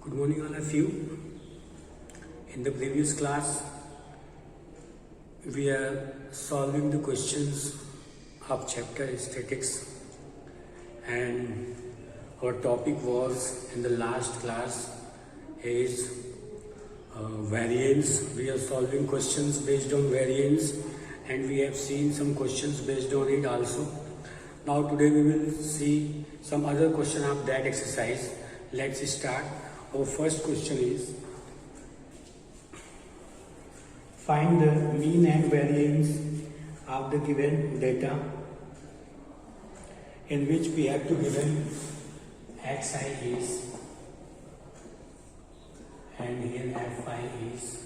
Good morning all of you. In the previous class, we are solving the questions of chapter statics, and our topic was in the last class is variance. We are solving questions based on variance, and we have seen some questions based on it also. Now today we will see some other question of that exercise. Let's start. Our first question is, find the mean and variance of the given data, in which we have to given xi is and here fi is.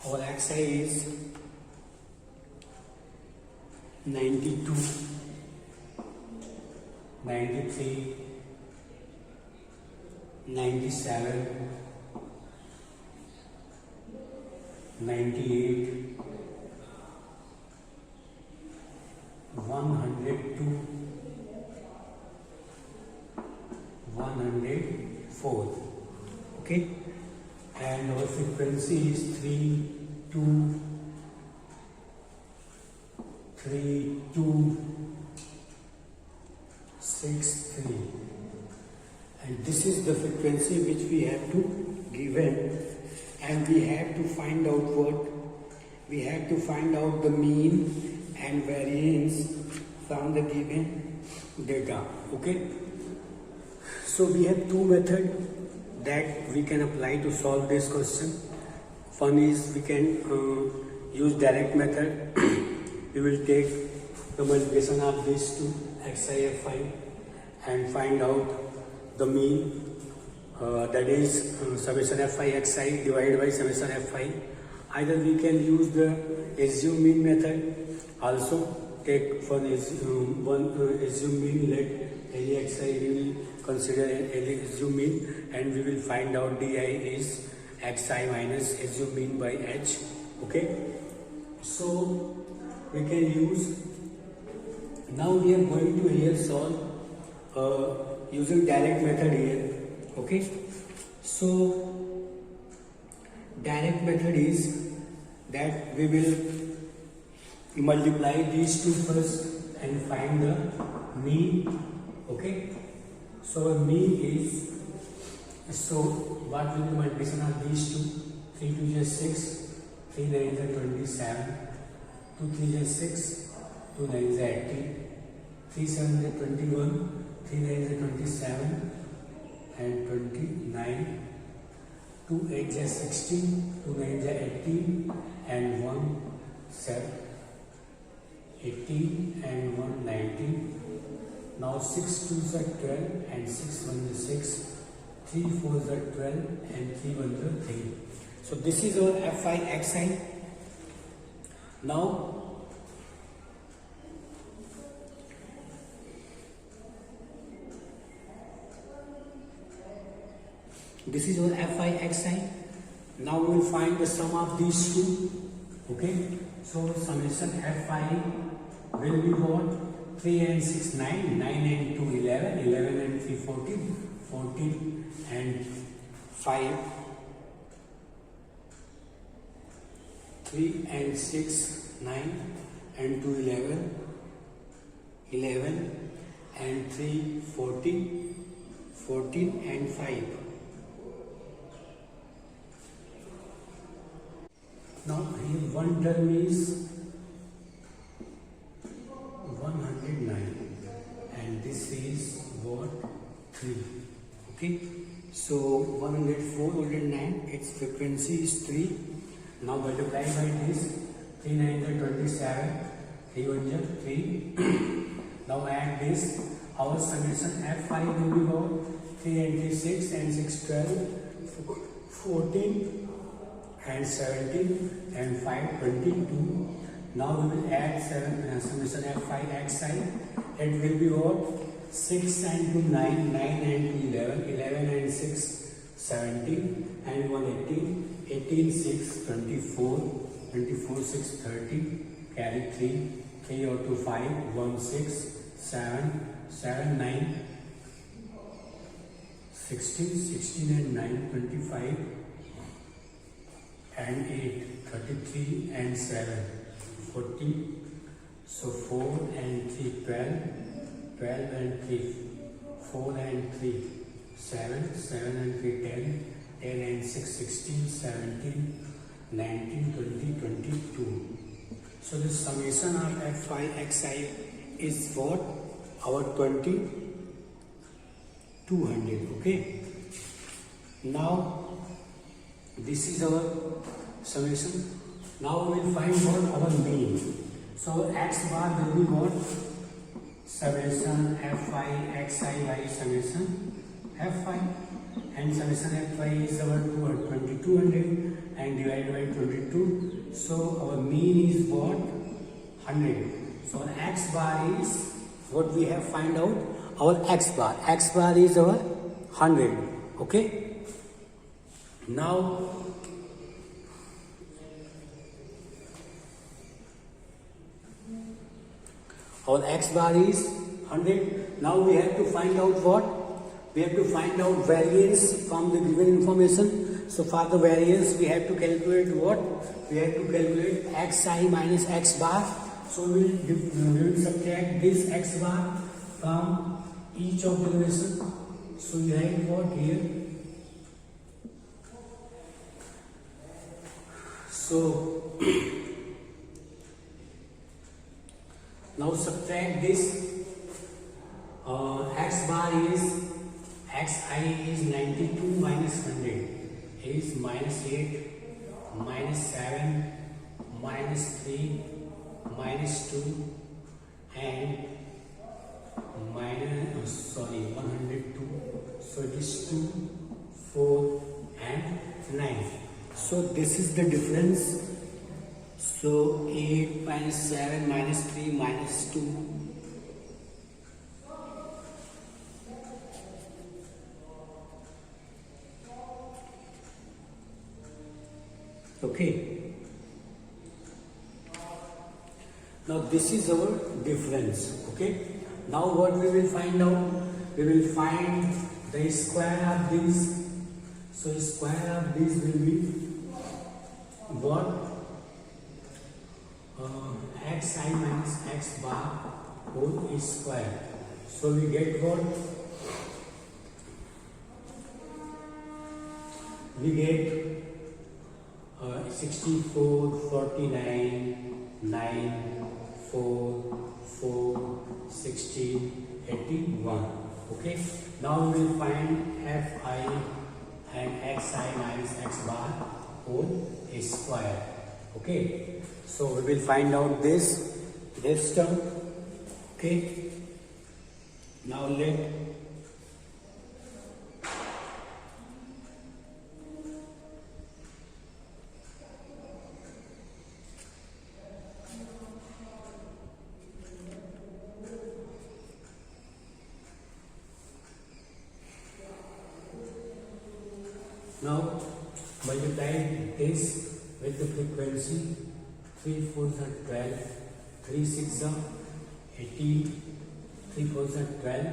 Our xi is 92, 93, 97, 98, 102, 104. Okay, and our frequency is 3, 2, 3, 2, 6, 3. And this is the frequency which we have to given, and we have to find out what? We have to find out the mean and variance from the given data. Okay. So we have two methods that we can apply to solve this question. One is we can use direct method. We will take the multiplication of these two, xi fi, and find out the mean, that is summation fi xi divided by summation fi. Either we can use the assume mean method also. Take one assume mean, let any xi we will consider any assume mean, and we will find out di is xi minus assume mean by h. Okay, so we can use, now we are going to here solve using direct method here. Okay, so direct method is that we will multiply these two first and find the mean. Okay, so mean is, so what will be multiplication of these two? 3 2 is 6, 3 9 is 27, 2 3 is 6, 2 9 is 18, 3 7 is 21, 3 9 is 27 and 29, 2 8 is 16, 2 9 is 18 and 1 7, 18 and 1 19. Now 6 2 is 12 and 6 1 is 6, 3 4 is 12 and 3 1 is 3. So this is our fi xi. Now this is our fi xi. Now we will find the sum of these two. Okay, so summation fi will be what? 3 and 6 9, 9 and 2 11, 11 and 3 14, 14 and 5, 3 and 6 9 and 2 11, 11 and 3 14, 14 and 5. Now here one term is 109 and this is what? 3. Okay, so 104, 109, its frequency is 3. Now multiply by this, 3 9 is 27, 3 1 is 3. Now add this, our summation fi will be what? 3 and 3 6 and 6 12, 14 and 17 and 5 22. Now we will add summation fi xi. It will be what? 6 and 2 9, 9 and 2 11, 11 and 6 17 and 1 18, 18 6 24, 24 6 30, carry 3, 3 or 2 5, 1 6 7, 7 9, 16, 16 and 9, 25 and 8, 33 and 7, 40. So 4 and 3, 12, 12 and 3, 4 and 3, 7, 7 and 3, 10, 10 and 6, 16, 17, 19, 20, 22. So the summation of Fi xi is what? Our 2200. Okay. Now this is our summation. Now we will find what our mean. So x bar will be what? Summation Fi xi by summation Fi, and summation Fi is our 2200 and divided by 22. So our mean is what? 100. So our x bar is what we have find out. Our x bar is our 100. Okay. Now our x bar is 100. Now we have to find out what? We have to find out variance from the given information. So for the variance we have to calculate what? We have to calculate xi minus x bar. So we will subtract this x bar from each of the relation. So we write what here? So now subtract this. X bar is xi is 92 minus 100 is minus 8 minus 7 minus 3 minus 2 and minus 102. So it is 2, 4 and 9. So this is the difference. So 8 minus 7 minus 3 minus 2. Okay. Now this is our difference. Okay. Now what we will find out? We will find the square of this. So square of this will be what? Xi minus x bar whole square. So we get what? We get 64, 49, 9, 4, 4, 16, 81. Okay. Now we will find Fi and xi minus x bar whole square. Okay. So we will find out this term. Okay. Now multiply this with the frequency. 3 4s are 12, 3 6s are 18, 3 4s are 12,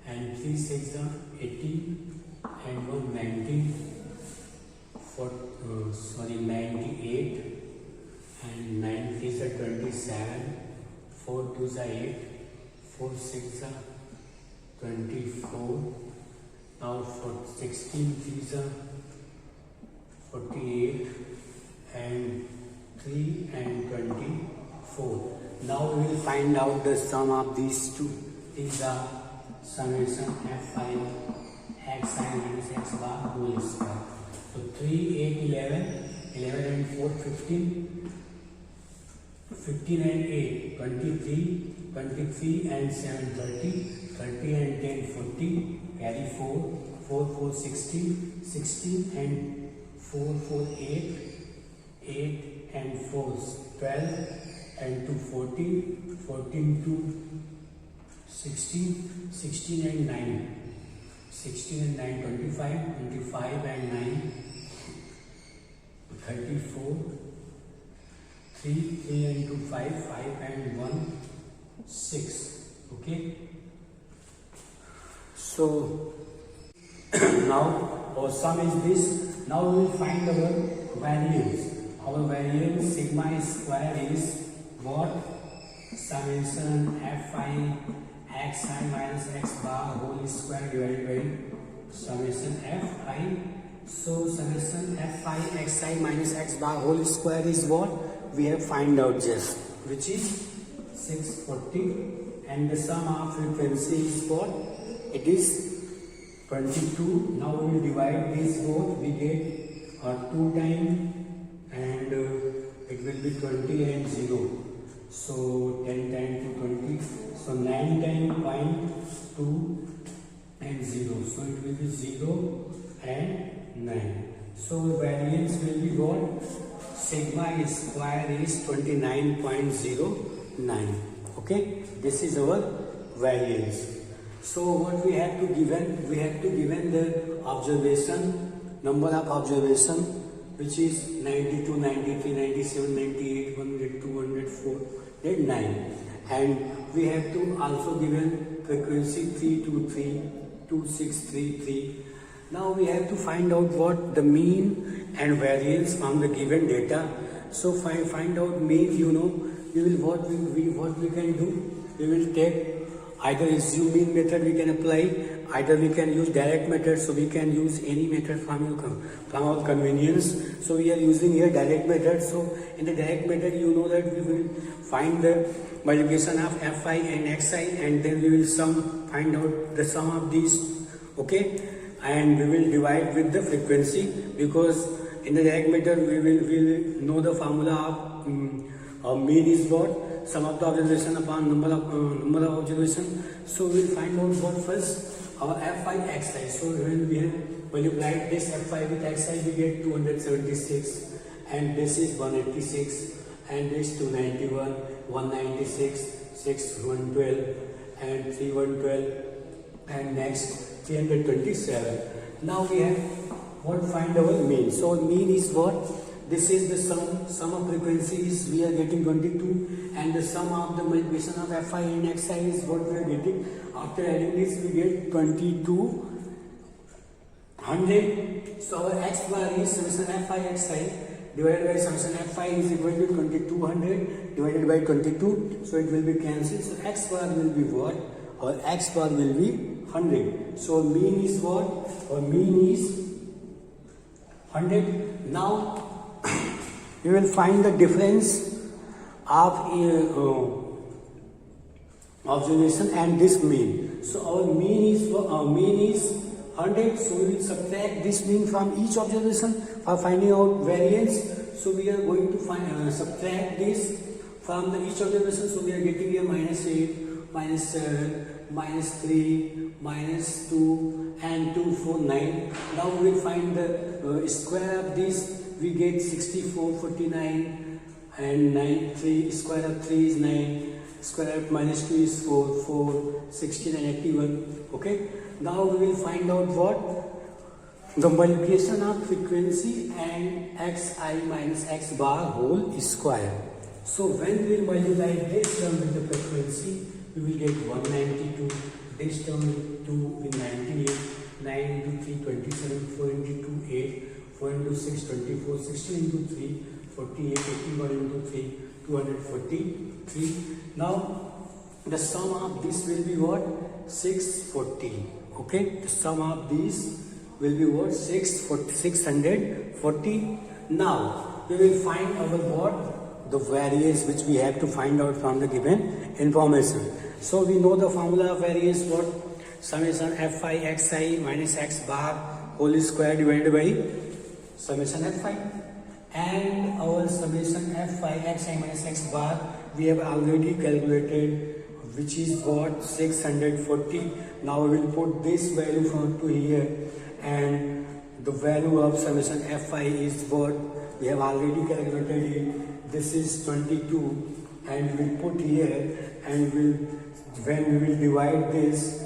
and 3 6s are 18, and 1 19, 98, and 9 3s are 27, 4 2s are 8, 4 6s are 24. Now for 16 3s are 48 and 3 and 24. Now we will find out the sum of these two. These are summation Fi xi minus x bar whole square. So 3, 8, 11, 11 and 4, 15, 15 and 8, 23, 23 and 7, 30, 30 and 10, 40, carry 4, 4, 4, 16, 16 and 4, 4, 8, 8 and 4, 12 and 2, 14, 14 to 16, 16 and 9, 16 and 9, 25, 25 and 9, 34, 3, 3 and 2, 5, 5 and 1, 6. Okay. So Now our sum is this. Now we will find our variance. Our variance sigma square is what? Summation fi xi minus x bar whole square divided by summation fi. So summation fi xi minus x bar whole square is what? We have find out just, which is 640, and the sum of frequency is what? It is 22. Now we will divide these both. We get 2 times, and it will be 20 and 0. So 10 times to 20. So 9 times 0.2 and 0. So it will be 0 and 9. So variance will be what? Sigma square is 29.09. Okay, this is our variance. So what we have to given? We have to given the observation, number of observation, which is 92, 93, 97, 98, 100, 200, 400, 9. And we have to also given frequency 323, 2633. Now we have to find out what the mean and variance from the given data. So find out mean, you know, what we can do. We will take either assume mean method we can apply, either we can use direct method, so we can use any method from our convenience. So we are using here direct method. So in the direct method, you know that we will find the multiplication of fi and xi, and then we will find out the sum of these. Okay, and we will divide with the frequency, because in the direct method we will know the formula of mean is what? Sum of the observation upon number of observation. So we will find out what first? Our fi xi. So when we have multiplied this fi with xi, we get 276, and this is 186, and this 291, 196, 6 112, and 3 112, and next 327. Now we have what? Find our mean. So mean is what? This is the sum of frequencies, we are getting 22, and the sum of the multiplication of fi and xi is what we are getting. After adding this, we get 2200. So our x bar is summation fi xi divided by summation fi is equal to 2200 divided by 22. So it will be cancelled. So x bar will be what? Our x bar will be 100. So mean is what? Our mean is 100. Now we will find the difference of observation and this mean. So our mean is 100. So we will subtract this mean from each observation for finding out variance. So we are going to subtract this from each observation. So we are getting here -8, -7, -3, -2, and 2, 4, 9. Now we will find the square of this. We get 64, 49, and 9, 3, square of 3 is 9, square of -2 is 4, 4, 16 and 81. Okay. Now we will find out what? The multiplication of frequency and xi minus x bar whole square. So when we will multiply this term with the frequency, we will get 192, this term with 2 with 98, 9 into 3, 27, 4 into 2, 8, 4 into 6, 24, 16 into 3, 48, 81 into 3, 243. Now the sum of this will be what? 640. Okay, the sum of these will be what? 640. Now we will find our what? The variance which we have to find out from the given information. So we know the formula of variance what? Summation fi xi minus x bar whole square divided by summation fi. And our summation fi xi minus x bar we have already calculated, which is what? 640. Now we will put this value from to here, and the value of summation fi is what? We have already calculated it. This is 22, and we will put here, and when we will divide this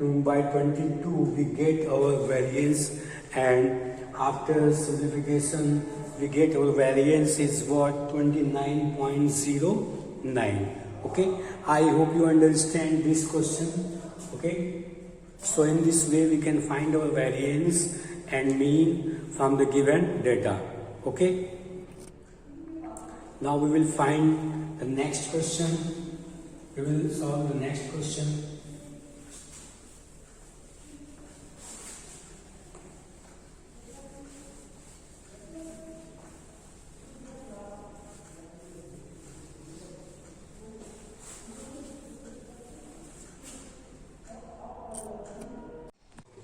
by 22, we get our variance, and after simplification we get our variance is what? 29.09. Okay, I hope you understand this question. Okay. So in this way we can find our variance and mean from the given data. Okay. Now we will find the next question. We will solve the next question.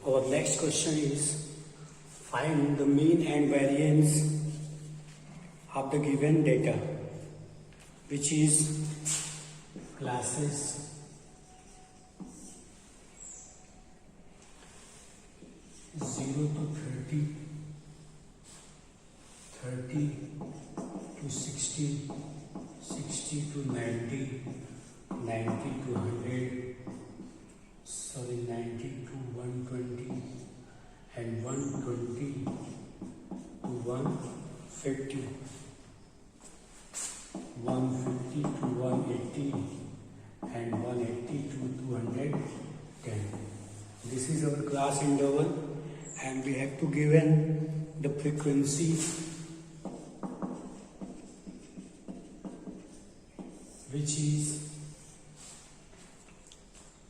Our next question is, find the mean and variance of the given data, which is classes 0 to 30, 30 to 60, 60 to 90, 90 to 100, 90 to 120, and 120 to 150, 150 to 180, and 180 to 210. This is our class interval, and we have to given the frequency, which is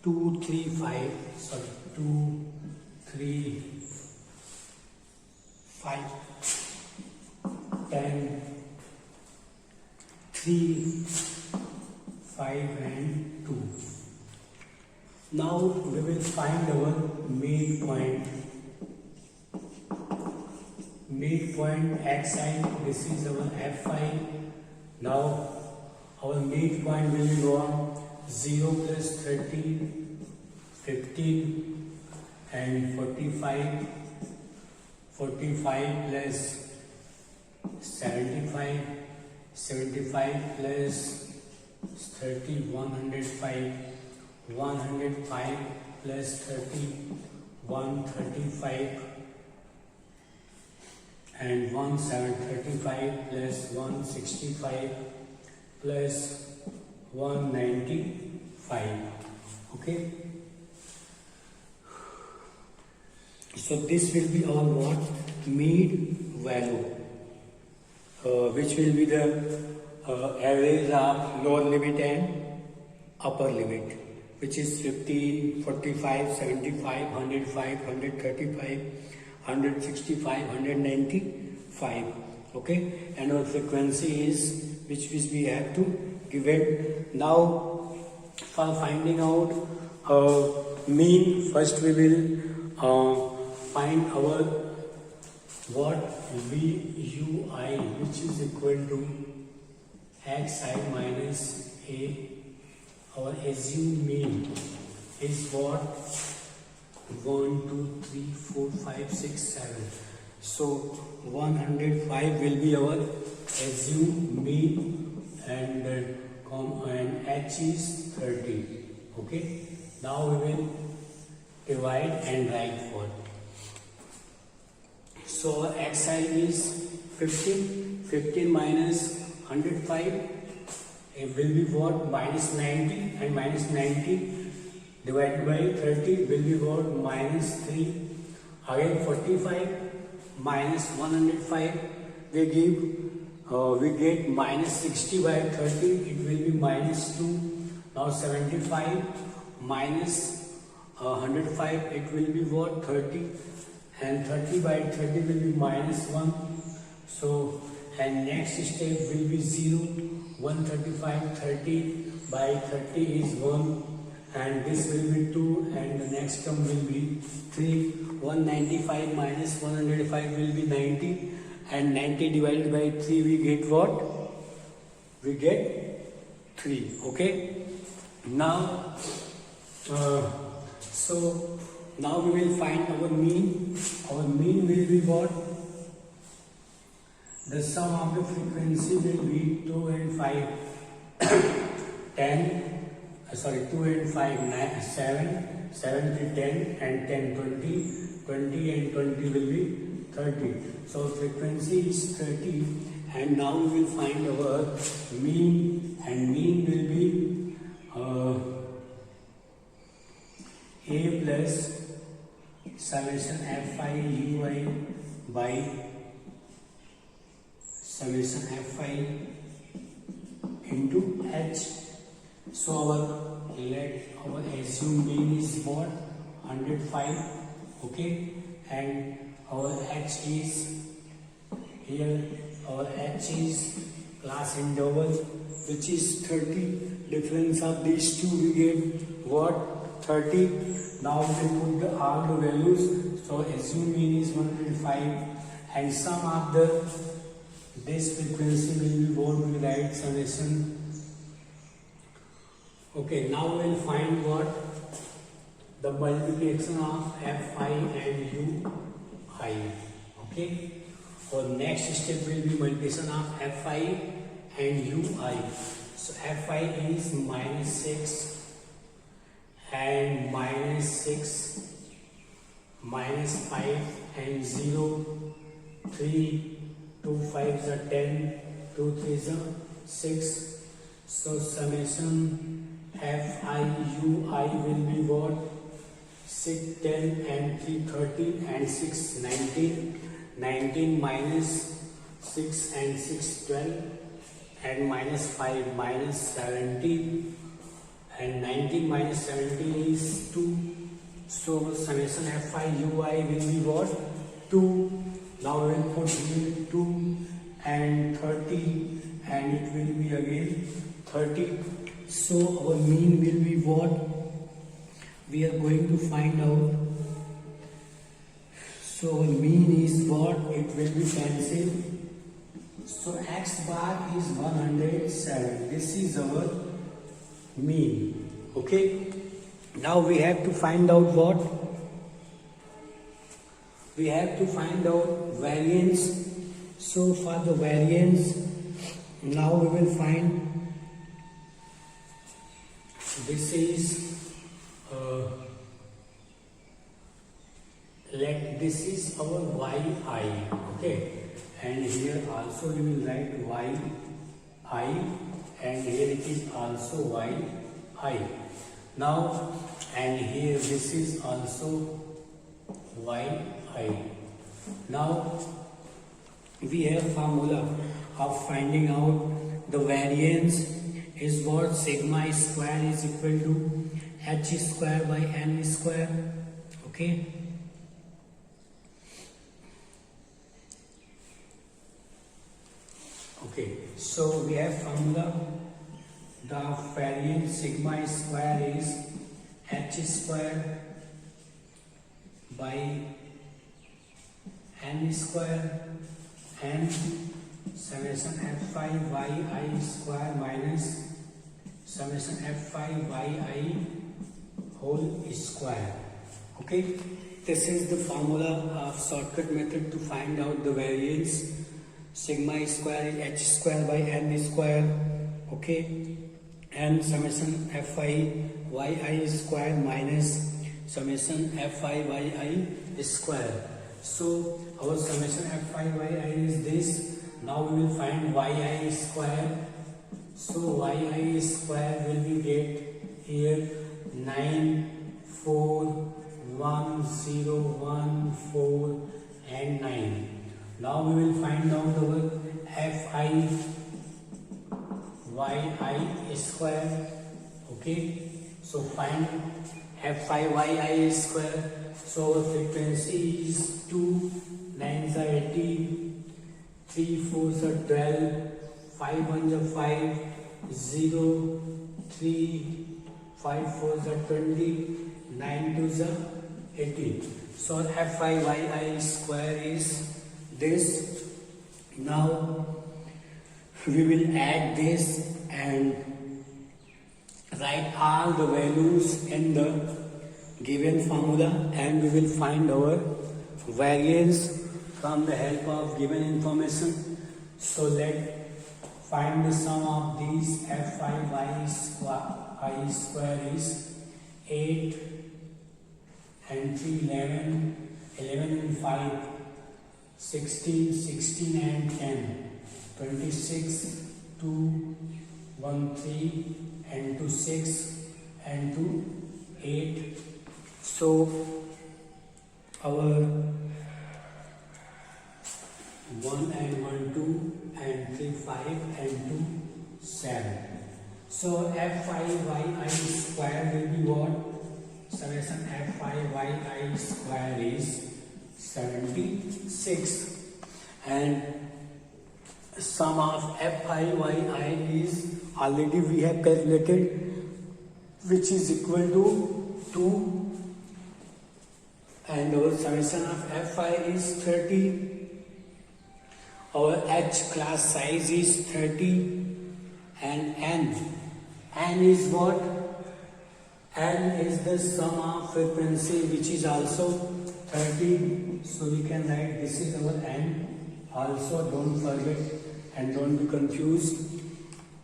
2, 3, 5, 10, 3, 5 and 2. Now we will find our midpoint. Midpoint xi, this is our fi. Now our midpoint will be on 0 plus 30, 15 and 45, 45 plus 75, 75 plus 30, 105, 105 plus 30, 135, and 1735 plus 165 plus 195. Okay. So this will be our what? Mean value, which will be the average of lower limit and upper limit, which is 15, 45, 75, 105, 135, 165, 195. Okay, and our frequency is which we have to give it. Now for finding out mean, first we will find our what VUI, which is equal to xi minus a. Our assumed mean is what? 1, 2, 3, 4, 5, 6, 7. So 105 will be our assumed mean, and h is 30. Okay. Now we will divide and write for. So xi is 15. 15 minus 105. It will be what? Minus 90, and minus 90 divided by 30 will be what? Minus 3. Again 45 minus 105 we get minus 60 by 30, it will be minus 2. Now 75 minus 105, it will be what? 30, and 30 by 30 will be minus 1. So, and next step will be 0. 135, 30 by 30 is 1, and this will be 2, and the next term will be 3. 195 minus 105 will be 90, and 90 divided by 3 we get what? We get 3. Okay. Now so now we will find our mean. Our mean will be what? The sum of the frequency will be 2 and 5 10, 2 and 5 9, 7, 7 to 10, and 10 20, 20 and 20 will be 30. So frequency is 30, and now we will find our mean, and mean will be a plus summation fi ui by summation fi into h. So our assume mean is what 105, okay, and our h is here, our h is class interval which is 30. Difference of these two we get what 30. Now we put all the values. So assume mean is 105 and sum of this frequency will be what we write summation. Okay, now we will find what the multiplication of fi and ui. Okay, for next step will be multiplication of fi and ui. So fi is -6 and -6 -5 and 0, 3, 2 5s are 10, 2 3s are 6. So summation fi ui will be what 6 10 and 3 13 and 6 19. 19 minus 6 and 6 12 and -5 -17 and 19 minus 17 is 2. So summation fi ui will be what 2. Now we will put here 2 and 30 and it will be again 30. So our mean will be what we are going to find out. So our mean is what it will be cancelled. So x bar is 107. This is our mean. Okay. Now we have to find out what? We have to find out variance. So for the variance, now we will find this is this is our yi, okay, and here also we will write yi and here it is also yi. Now and here this is also yi. Now we have formula of finding out the variance is what sigma square is equal to h square by m square. Okay. Okay, so we have formula. The variance sigma square is h square by m square and summation fi yi square minus summation fi yi whole square. Okay, this is the formula of shortcut method to find out the variance. Sigma square is h square by m square, okay, and summation fi yi square minus summation fi yi square. So our summation fi yi is this. Now we will find yi square. So yi square will be get here 94101 and 9. Now we will find out our fi yi square. Okay, so find fi yi square. So our frequency is 2, 9s are 18, 3 4s are 12, 5 1s are 5, 0, 3, 5 4s are 20, 9 2s are 18. So fi yi square is this. Now we will add this and write all the values in the given formula and we will find our variance from the help of given information. So let's find the sum of these. fi yi square is 8 and 3 11, 11 and 5 16, 16 and 10, 26, 2, 1, 3 and 2, 6 and 2, 8. So our 1 and 1 2 and 3 5 and 2 7. So f5yi square will be what? Summation f5yi square is 76, and sum of f5yi is already we have calculated, which is equal to 2, and our summation of f5 is 30. Our h class size is 30, and n is what? N is the sum of frequency, which is also 30. So we can write this is our n. Also, don't forget and don't be confused.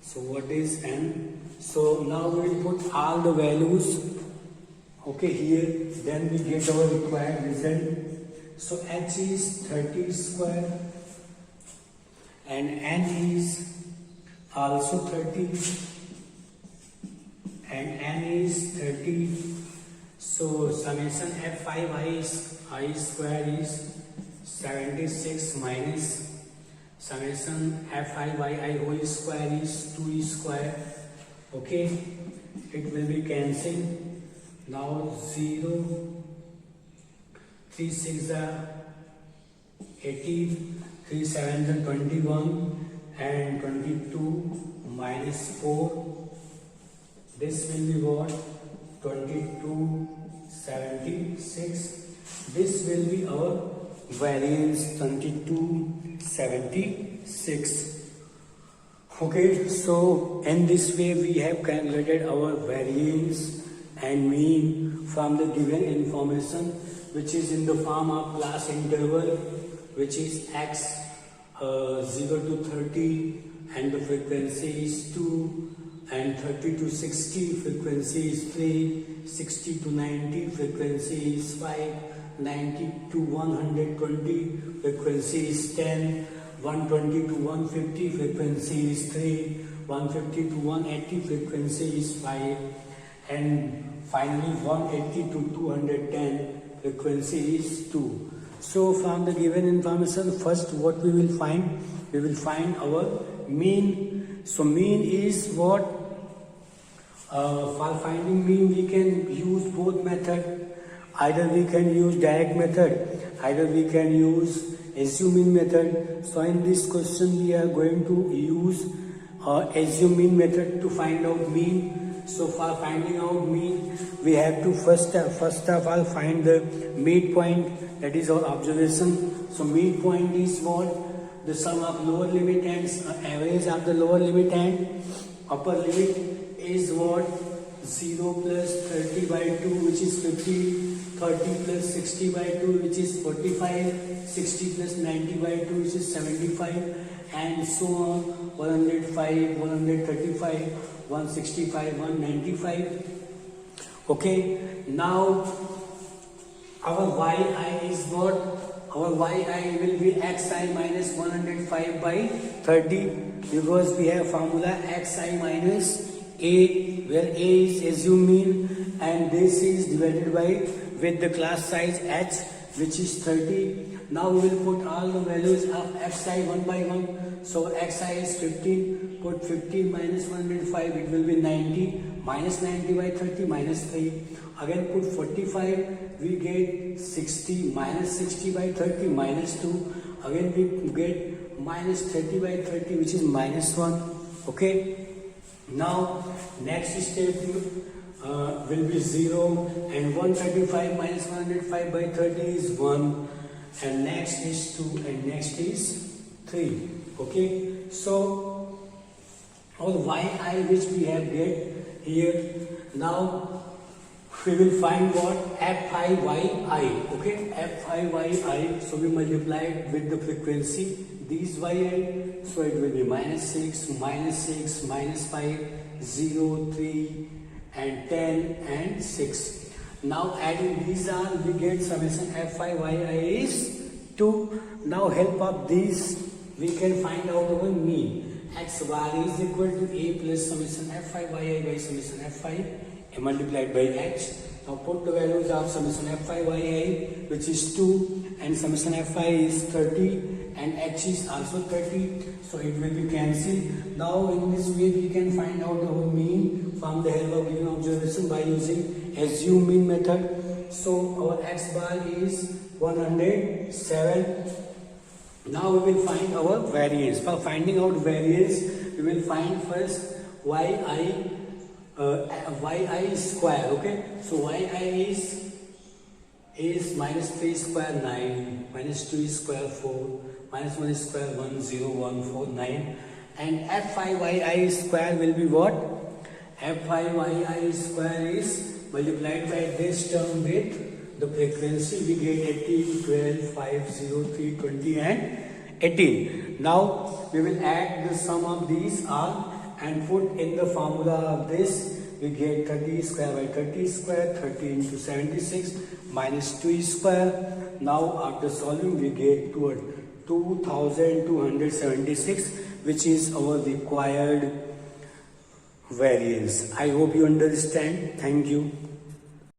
So what is n? So now we will put all the values, okay, here. Then we get our required result. So h is 30 square, and n is also 30, and n is 30. So summation f5i square is 76 minus summation f5yi whole square is 2 square. Okay, it will be cancelled. Now 0, 3 6 are 18, 3 7 are 21, and 22 minus 4. This will be what? 2276. This will be our variance, 2276. Okay, so in this way we have calculated our variance and mean from the given information, which is in the form of class interval, which is x 0 to 30, and the frequency is 2, and 30 to 60 frequency is 3, 60 to 90 frequency is 5, 90 to 120 frequency is 10, 120 to 150 frequency is 3, 150 to 180 frequency is 5, and finally 180 to 210 frequency is 2. So from the given information, first what we will find? We will find our mean. So mean is what? For finding mean we can use both method. Either we can use direct method, either we can use assuming method. So in this question we are going to use assuming method to find out mean. So for finding out mean, we have to first of all find the midpoint, that is our observation. So midpoint is what? The sum of lower limit and average of the lower limit and upper limit is what? 0 plus 30 by 2, which is 50, 30 plus 60 by 2, which is 45, 60 plus 90 by 2, which is 75, and so on, 105, 135, 165, 195. Okay, now our yi is what? Our yi will be xi minus 105 by 30, because we have formula xi minus a, where a is assumed mean, and this is divided by with the class size h, which is 30. Now we will put all the values of xi one by one. So xi is 15, put 15 minus 105, it will be 90, minus 90 by 30, minus 3. Again put 45, we get 60, minus 60 by 30, minus 2. Again we get minus 30 by 30, which is minus 1. Okay. Now next step will be 0, and 135 minus 105 by 30 is 1, and next is 2, and next is 3. Okay, so our yi which we have get here, now we will find what? f5yi. Okay, f5yi. So we multiply it with the frequency, these yi, so it will be minus 6, minus 5, 0, 3, and 10, and 6. Now adding these all, we get summation f5yi is 2. Now help of these, we can find out our mean. X bar is equal to a plus summation f5yi by summation f5 multiplied by h. Now put the values of summation Fi yi, which is 2, and summation Fi is 30, and h is also 30, so it will be cancelled. Now in this way we can find out our mean from the help of given observation by using assume mean method. So our x bar is 107. Now we will find our variance. For finding out variance, we will find first yi square. Okay, so yi is minus 3 square 9, minus 2 square 4, minus 1 square 1, 0, 1, 4, 9, and fi yi square will be what? Fi yi square is multiplied by this term with the frequency. We get 18, 12, 5, 0, 3, 20 and 18. Now we will add the sum of these all and put in the formula of this. We get 30 square by 30 square, 30 into 76, minus 2 square. Now after solving we get 2276, which is our required variance. I hope you understand. Thank you.